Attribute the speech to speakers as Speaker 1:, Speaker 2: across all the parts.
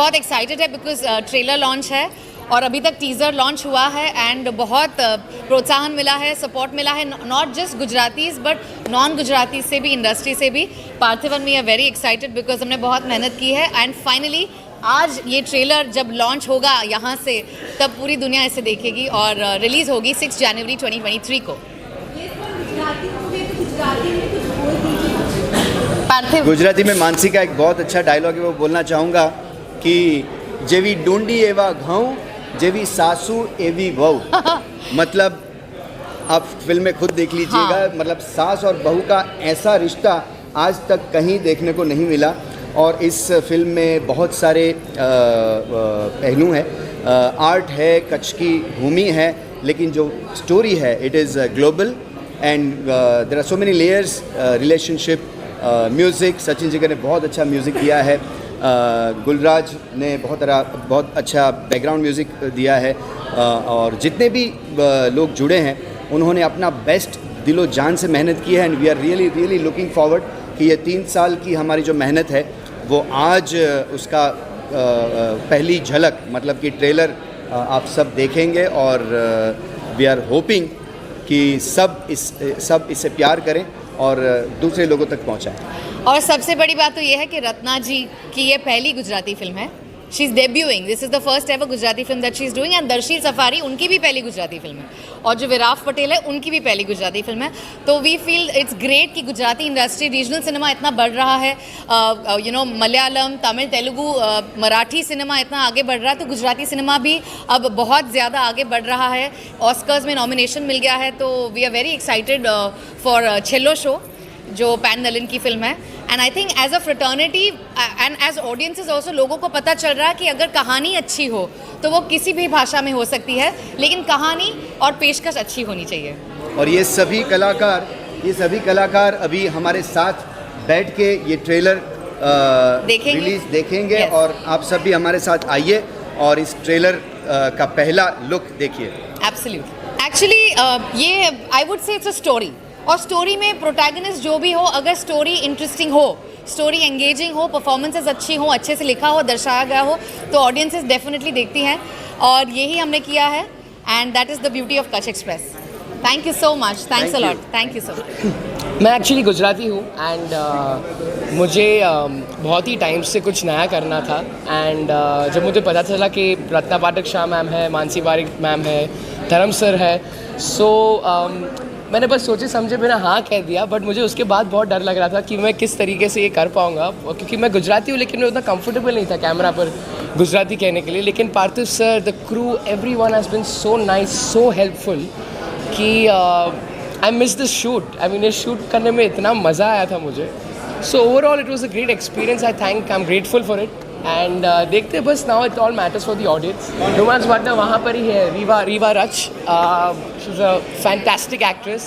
Speaker 1: बहुत एक्साइटेड है because trailer launch है और अभी तक टीज़र लॉन्च हुआ है एंड बहुत प्रोत्साहन मिला है, सपोर्ट मिला है, not just Gujaratis but non Gujarati से भी, इंडस्ट्री से भी। Parthiv and me are very excited because हमने बहुत मेहनत की है एंड फाइनली आज ये ट्रेलर जब लॉन्च होगा यहाँ से तब पूरी दुनिया इसे देखेगी और रिलीज़ होगी 6 जनवरी 2023 को। पार्थिव
Speaker 2: गुजराती में मानसी का एक बहुत अच्छा डायलॉग है, वो बोलना चाहूँगा कि जेवी डूंडी एवा घऊं जेवी सासू एवी वहू। मतलब आप फिल्म में खुद देख लीजिएगा।
Speaker 1: हाँ।
Speaker 2: मतलब सास और बहू का ऐसा रिश्ता आज तक कहीं देखने को नहीं मिला और इस फिल्म में बहुत सारे पहलू हैं। आर्ट है, कच्छ की भूमि है, लेकिन जो स्टोरी है it is global and there are so many layers, relationship, music. Sachin ji ने बहुत अच्छा म्यूज़िक दिया है, गुलराज ने बहुत अच्छा बैकग्राउंड म्यूज़िक दिया है और जितने भी लोग जुड़े हैं उन्होंने अपना बेस्ट दिलो जान से मेहनत की है and we are really looking forward कि ये 3 साल की हमारी जो मेहनत है वो आज उसका पहली झलक, मतलब कि ट्रेलर आप सब देखेंगे और वी आर होपिंग कि सब इससे प्यार करें और दूसरे लोगों तक पहुंचाएं।
Speaker 1: और सबसे बड़ी बात तो ये है कि रत्ना जी की ये पहली गुजराती फिल्म है। She is debuting, this is the first ever Gujarati film that she is doing and Darsheel safari उनकी भी पहली गुजराती फिल्म है और जो विराफ पटेल है उनकी भी पहली गुजराती फिल्म है। तो वी फील इट्स ग्रेट कि गुजराती इंडस्ट्री, रीजनल सिनेमा इतना बढ़ रहा है, मलयालम, तमिल, तेलुगु, मराठी सिनेमा इतना आगे बढ़ रहा है तो गुजराती सिनेमा भी अब बहुत ज़्यादा आगे बढ़ रहा है। ऑस्कर्स में नॉमिनेशन मिल गया है तो we are very excited for Chhello Show जो पैन नलिन की फिल्म है and I think as a fraternity and as audiences also लोगों को पता चल रहा है कि अगर कहानी अच्छी हो तो वो किसी भी भाषा में हो सकती है, लेकिन कहानी और पेशकश अच्छी होनी चाहिए।
Speaker 2: और ये सभी कलाकार अभी हमारे साथ बैठ के ये ट्रेलर रिलीज देखेंगे। yes. और आप सब भी हमारे साथ आइए और इस ट्रेलर का पहला लुक देखिए।
Speaker 1: एब्सोल्युटली, एक्चुअली ये I would say it's a story और स्टोरी में प्रोटैगनिस्ट जो भी हो, अगर स्टोरी इंटरेस्टिंग हो, स्टोरी एंगेजिंग हो, परफॉर्मेंसेस अच्छी हो, अच्छे से लिखा हो, दर्शाया गया हो तो ऑडियंसेस डेफिनेटली देखती हैं और यही हमने किया है and that is the beauty of Kutch express. Thank you so much, thanks a lot, thank you so much.
Speaker 3: मैं एक्चुअली गुजराती हूँ एंड मुझे बहुत ही टाइम से कुछ नया करना था एंड जब मुझे पता चला कि रत्ना पाठक शाह मैम है, मानसी बारिक मैम है, धर्म सर है, सो मैंने बस सोचे समझे बिना हाँ कह दिया। बट मुझे उसके बाद बहुत डर लग रहा था कि मैं किस तरीके से ये कर पाऊँगा क्योंकि मैं गुजराती हूँ लेकिन मैं उतना कंफर्टेबल नहीं था कैमरा पर गुजराती कहने के लिए। लेकिन Parthiv sir, the crew, everyone has been so nice, so helpful कि I miss this shoot. I mean ये शूट करने में इतना मज़ा आया था मुझे। So overall it was a great experience. I am grateful for it and देखते बस now it all matters for the audience. Romance partner वहाँ पर ही है, Reeva Rach, she is a fantastic actress.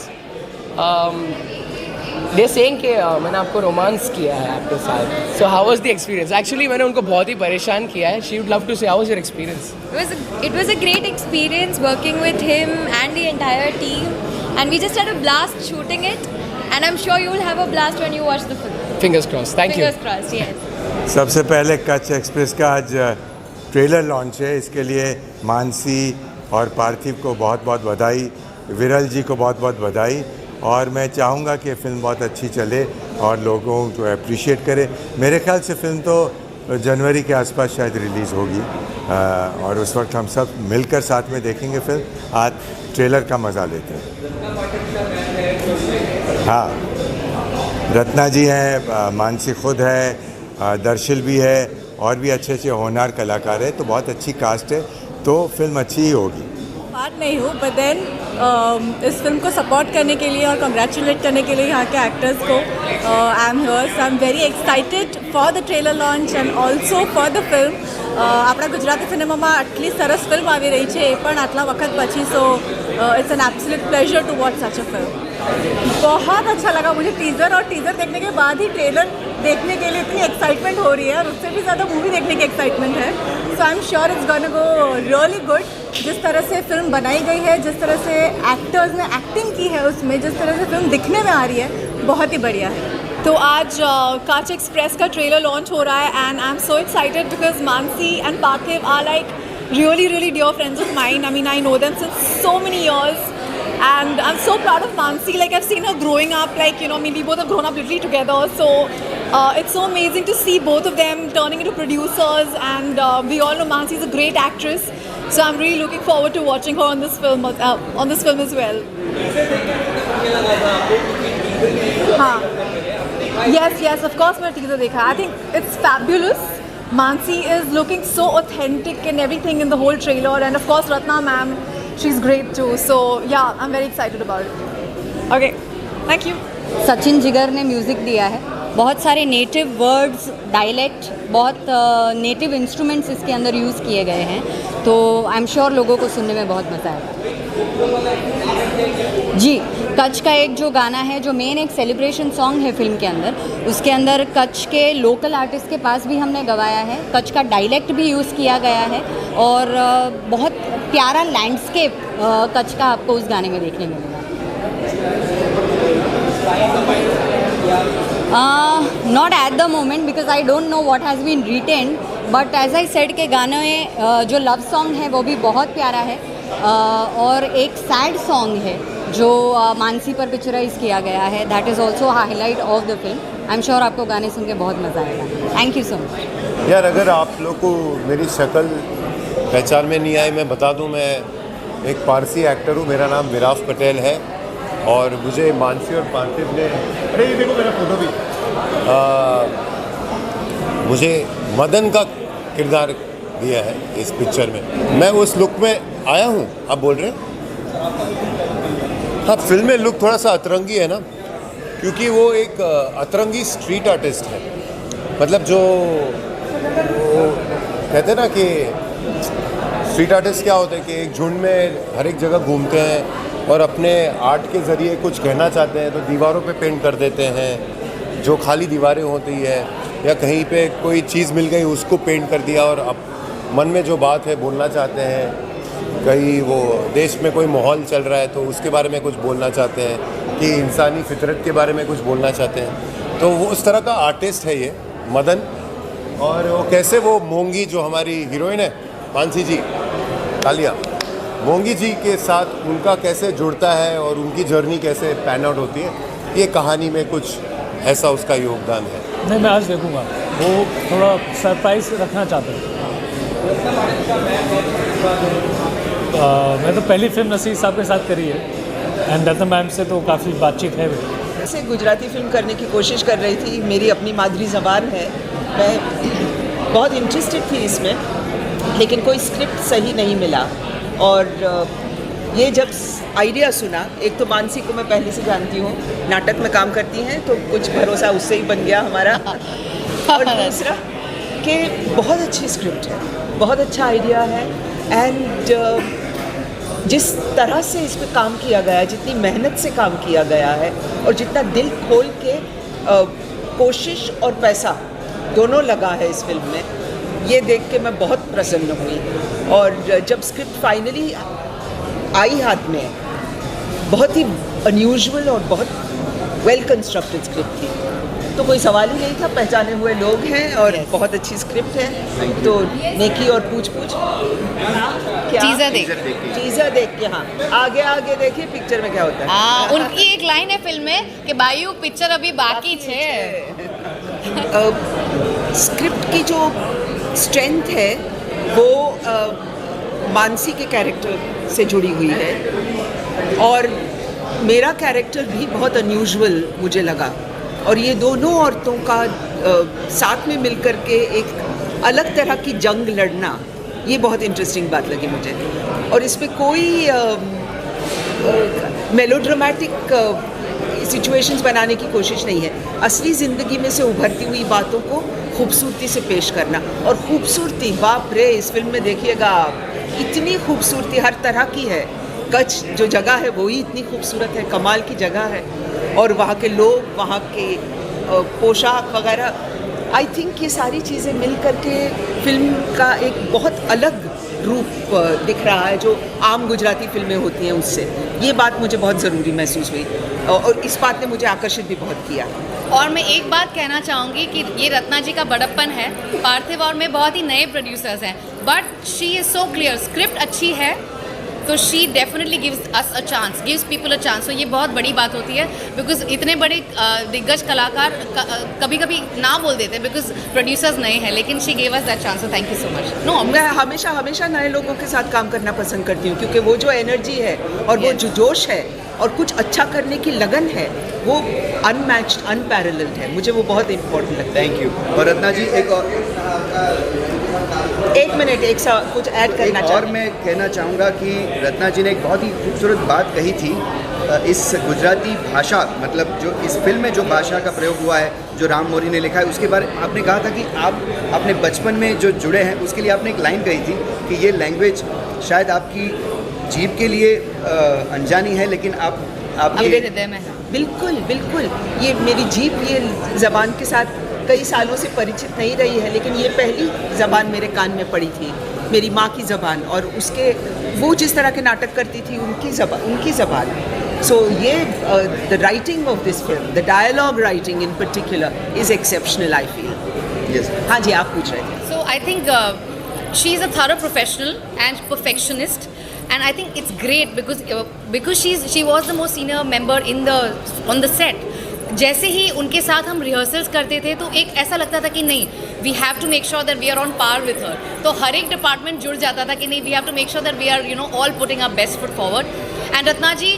Speaker 3: They saying कि मैंने आपको रोमांस किया है आपके साथ, so how was the experience? Actually मैंने उनको बहुत ही परेशान किया है। शी वुड लव टू से how was your experience?
Speaker 4: It was a great experience working with him and the entire team, and we just had a blast shooting it, and I'm sure you will have a blast when you watch the film.
Speaker 3: Fingers crossed. Thank you.
Speaker 4: Fingers crossed, yes.
Speaker 5: सबसे पहले Kutch express का आज trailer launch है, इसके लिए मानसी और पार्थिव को बहुत बहुत बधाई, विरल जी को बहुत बहुत बधाई और मैं चाहूँगा कि फ़िल्म बहुत अच्छी चले और लोगों को अप्रिशिएट करें। मेरे ख्याल से फ़िल्म तो जनवरी के आसपास शायद रिलीज़ होगी और उस वक्त हम सब मिलकर साथ में देखेंगे फिल्म। आज ट्रेलर का मज़ा लेते हैं। हाँ, रत्ना जी हैं, मानसी खुद है, दर्शिल भी है और भी अच्छे अच्छे होनहार कलाकार है, तो बहुत अच्छी कास्ट है, तो फिल्म अच्छी ही होगी।
Speaker 6: पार्ट नहीं हूँ बट देन इस फिल्म को सपोर्ट करने के लिए और कंग्रेचुलेट करने के लिए यहाँ के एक्टर्स को I am here, so I am very excited for the trailer launch and also for the film. આપણા ગુજરાતી સિનેમામાં આટલી સરસ ફિલ્મ આવી રહી છે એ પણ આટલા વખત પછી, so it's an absolute pleasure to watch such a film. बहुत अच्छा लगा मुझे टीज़र, और टीज़र देखने के बाद ही ट्रेलर देखने के लिए इतनी एक्साइटमेंट हो रही है और उससे भी ज़्यादा मूवी देखने की एक्साइटमेंट है। So I am sure it's gonna go really good. जिस तरह से फिल्म बनाई गई है, जिस तरह से एक्टर्स ने एक्टिंग की है उसमें, जिस तरह से फिल्म दिखने में आ रही है, बहुत ही बढ़िया है। तो आज कच एक्सप्रेस का ट्रेलर लॉन्च हो रहा है and I am so excited because Mansi and Parthiv are like really dear friends of mine. I mean, I know them since so many years and I'm so proud of Mansi. Like, I've seen her growing up, like, you know, I mean, we both have grown up literally together, so it's so amazing to see both of them turning into producers, and we all know Mansi is a great actress, so I'm really looking forward to watching her on this film as well. Yes, of course मैंने teaser देखा. I think it's fabulous. Mansi is looking so authentic and everything in the whole trailer, and of course Ratna ma'am, she's great too. So yeah, I'm very excited about it. Okay, thank you.
Speaker 7: Sachin Jigar ने music दिया है. बहुत सारे native words, dialect, बहुत native instruments इसके अंदर use किए गए हैं, तो आई एम श्योर लोगों को सुनने में बहुत मज़ा आएगा. जी, कच का एक जो गाना है, जो मेन एक सेलिब्रेशन सॉन्ग है फिल्म के अंदर, उसके अंदर कच के लोकल आर्टिस्ट के पास भी हमने गवाया है. कच का डायलेक्ट भी यूज़ किया गया है और बहुत प्यारा लैंडस्केप कच का आपको उस गाने में देखने मिलेगा. Not at the moment because I don't know what has been written, but as I said के गाने में जो लव सॉन्ग है वो भी बहुत प्यारा है, और एक सैड सॉन्ग है जो मानसी पर पिक्चराइज किया गया है. That is also highlight of the film. I am sure आपको गाने सुन के बहुत मज़ा आएगा. Thank you so much.
Speaker 8: यार, अगर आप लोग को मेरी शक्ल पहचान में नहीं आई, मैं बता दूं, मैं एक पारसी एक्टर हूं. मेरा नाम विराफ पटेल है और मुझे मानसी और पार्थिव ने, अरे ये देखो मेरा फोटो भी, मुझे मदन का किरदार दिया है इस पिक्चर में. मैं उस लुक में आया हूँ. आप बोल रहे हैं हाँ, फिल्म में लुक थोड़ा सा अतरंगी है ना, क्योंकि वो एक अतरंगी स्ट्रीट आर्टिस्ट है. मतलब जो कहते हैं ना कि स्ट्रीट आर्टिस्ट क्या होते हैं कि एक झुंड में हर एक जगह घूमते हैं और अपने आर्ट के ज़रिए कुछ कहना चाहते हैं तो दीवारों पे पेंट कर देते हैं. जो खाली दीवारें होती है या कहीं पे कोई चीज़ मिल गई उसको पेंट कर दिया, और अब मन में जो बात है बोलना चाहते हैं. कहीं वो देश में कोई माहौल चल रहा है तो उसके बारे में कुछ बोलना चाहते हैं, कि इंसानी फितरत के बारे में कुछ बोलना चाहते हैं. तो वो उस तरह का आर्टिस्ट है ये मदन. और वो कैसे वो मोंगी जो हमारी हीरोइन है मानसी जी, तालिया, मोंगी जी के साथ उनका कैसे जुड़ता है और उनकी जर्नी कैसे पैन आउट होती है, ये कहानी में कुछ ऐसा उसका योगदान है.
Speaker 9: नहीं, मैं आज देखूंगा. वो थोड़ा सरप्राइज रखना चाहते हैं. मैं तो पहली फिल्म नसीर साहब के साथ करी है एंड रत्ना मैम से तो काफ़ी बातचीत है.
Speaker 10: से गुजराती फिल्म करने की कोशिश कर रही थी. मेरी अपनी मादरी ज़बान है, मैं बहुत इंटरेस्टेड थी इसमें, लेकिन कोई स्क्रिप्ट सही नहीं मिला. और ये जब आइडिया सुना, एक तो मानसी को मैं पहले से जानती हूँ, नाटक में काम करती हैं, तो कुछ भरोसा उससे ही बन गया हमारा. और दूसरा कि बहुत अच्छी स्क्रिप्ट है, बहुत अच्छा आइडिया है, एंड जिस तरह से इस पर काम किया गया है, जितनी मेहनत से काम किया गया है और जितना दिल खोल के कोशिश और पैसा दोनों लगा है इस फिल्म में, ये देख के मैं बहुत प्रसन्न हुई. और जब स्क्रिप्ट फाइनली आई हाथ में, बहुत ही अनयूजुअल और बहुत वेल कंस्ट्रक्टेड स्क्रिप्ट थी, तो कोई सवाल ही नहीं था. पहचाने हुए लोग हैं और बहुत अच्छी स्क्रिप्ट है. तो नेकी और पूछ टीजर देख के हाँ, आगे देखिए पिक्चर में क्या होता है.
Speaker 1: उनकी एक लाइन है फिल्म में कि बायू पिक्चर अभी बाकी है.
Speaker 10: स्क्रिप्ट की जो स्ट्रेंथ है वो मानसी के कैरेक्टर से जुड़ी हुई है, और मेरा कैरेक्टर भी बहुत अनयूजुअल मुझे लगा. और ये दोनों औरतों का साथ में मिलकर के एक अलग तरह की जंग लड़ना, ये बहुत इंटरेस्टिंग बात लगी मुझे. और इसमें कोई मेलोड्रामेटिक सिचुएशंस बनाने की कोशिश नहीं है. असली ज़िंदगी में से उभरती हुई बातों को खूबसूरती से पेश करना. और खूबसूरती, बाप रे, इस फिल्म में देखिएगा आप, इतनी खूबसूरती हर तरह की है. कच्छ जो जगह है वो ही इतनी खूबसूरत है, कमाल की जगह है. और वहाँ के लोग, वहाँ के पोशाक वगैरह, आई थिंक ये सारी चीज़ें मिल कर के फिल्म का एक बहुत अलग रूप दिख रहा है जो आम गुजराती फिल्में होती हैं उससे। ये बात मुझे बहुत ज़रूरी महसूस हुई और इस बात ने मुझे आकर्षित भी बहुत किया।
Speaker 1: और मैं एक बात कहना चाहूँगी कि ये रत्ना जी का बड़प्पन है, पार्थिव और मैं बहुत ही नए प्रोड्यूसर्स हैं, but she is so clear, script अच्छी है तो she definitely gives us a chance, gives people a chance. तो ये बहुत बड़ी बात होती है, बिकॉज इतने बड़े दिग्गज कलाकार कभी कभी ना बोल देते हैं बिकॉज प्रोड्यूसर्स नए हैं, लेकिन she gave us that chance, so thank you so much. No,
Speaker 10: मैं हमेशा नए लोगों के साथ काम करना पसंद करती हूँ, क्योंकि वो जो एनर्जी है और वो जो जोश है और कुछ अच्छा करने की लगन है, वो अनमैच्ड, अनपैरेलल्ड है। मुझे वो बहुत इम्पोर्टेंट लगता है।
Speaker 2: Thank you. और रत्ना जी
Speaker 10: एक मिनट, कुछ ऐड करना
Speaker 2: और मैं कहना चाहूँगा कि रत्ना जी ने एक बहुत ही खूबसूरत बात कही थी। इस गुजराती भाषा, मतलब जो इस फिल्म में जो भाषा का प्रयोग हुआ है, जो राम मोरी ने लिखा है, उसके बारे में आपने कहा था कि आप अपने बचपन में जो जुड़े हैं उसके लिए आपने एक लाइन कही थी कि ये लैंग्वेज शायद आपकी जीभ के लिए अनजानी है, लेकिन आपके
Speaker 1: हृदय में है।
Speaker 10: बिल्कुल बिल्कुल। ये मेरी जीभ ये ज़बान के साथ कई सालों से परिचित नहीं रही है, लेकिन ये पहली ज़बान मेरे कान में पड़ी थी, मेरी माँ की ज़बान, और उसके वो जिस तरह के नाटक करती थी उनकी ज़बान। सो ये the writing of this film, the dialogue writing in particular is exceptional, I feel.
Speaker 2: Yes.
Speaker 10: हाँ जी, आप पूछ रहे थे।
Speaker 1: So I think she is a thorough professional and perfectionist, and I think it's great because she was the most senior member on the set. जैसे ही उनके साथ हम rehearsals करते थे तो एक ऐसा लगता था कि नहीं, we have to make sure that we are on par with her. तो हर एक डिपार्टमेंट जुड़ जाता था कि नहीं, we have to make sure that we are all putting our best foot forward. And Ratna ji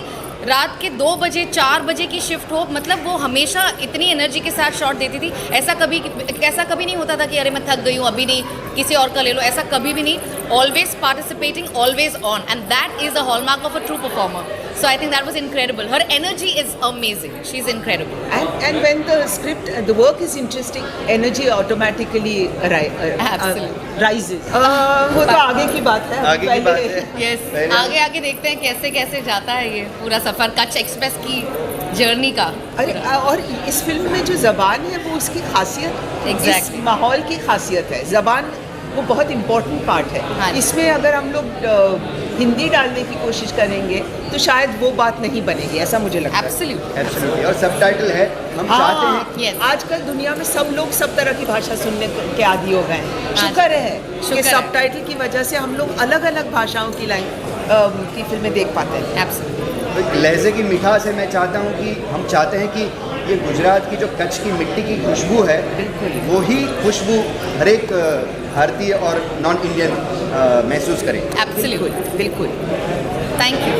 Speaker 1: रात के 2 बजे 4 बजे की शिफ्ट हो, मतलब वो हमेशा इतनी एनर्जी के साथ शॉट देती थी। ऐसा कभी नहीं होता था कि अरे मैं थक गई हूँ, अभी नहीं, किसी और का ले लो, ऐसा कभी भी नहीं। Always participating, always on, and that is the hallmark of a true performer. So I think that was incredible. Her energy is amazing. She's incredible.
Speaker 10: And when the work is interesting, energy automatically rises. वो तो आगे की बात है।
Speaker 2: आगे की बात है।
Speaker 1: Yes. आगे देखते हैं कैसे जाता है ये पूरा सफर कच्छ एक्सप्रेस की जर्नी का।
Speaker 10: अरे और इस फिल्म में जो ज़बान है वो उसकी खासियत, इस माहौल की खासियत है। ज़बान वो बहुत इम्पोर्टेंट पार्ट है।
Speaker 1: हाँ।
Speaker 10: इसमें अगर हम लोग हिंदी डालने की कोशिश करेंगे तो शायद वो बात नहीं बनेगी, ऐसा मुझे लगता है।
Speaker 2: Absolutely. और सबटाइटल है, हम चाहते हैं।
Speaker 1: Yes.
Speaker 10: आजकल दुनिया में सब लोग सब तरह की भाषा सुनने के आदी हो गए हैं। शुक्र है कि सबटाइटल की वजह से हम लोग अलग अलग भाषाओं की फिल्में देख पाते हैं।
Speaker 2: लहजे की मिठास है। मैं चाहता हूँ कि हम चाहते हैं कि ये गुजरात की जो कच्छ की मिट्टी की खुशबू है, वो ही खुशबू हर एक भारतीय और नॉन इंडियन महसूस करें।
Speaker 1: Absolutely.
Speaker 10: बिल्कुल।
Speaker 1: Thank you.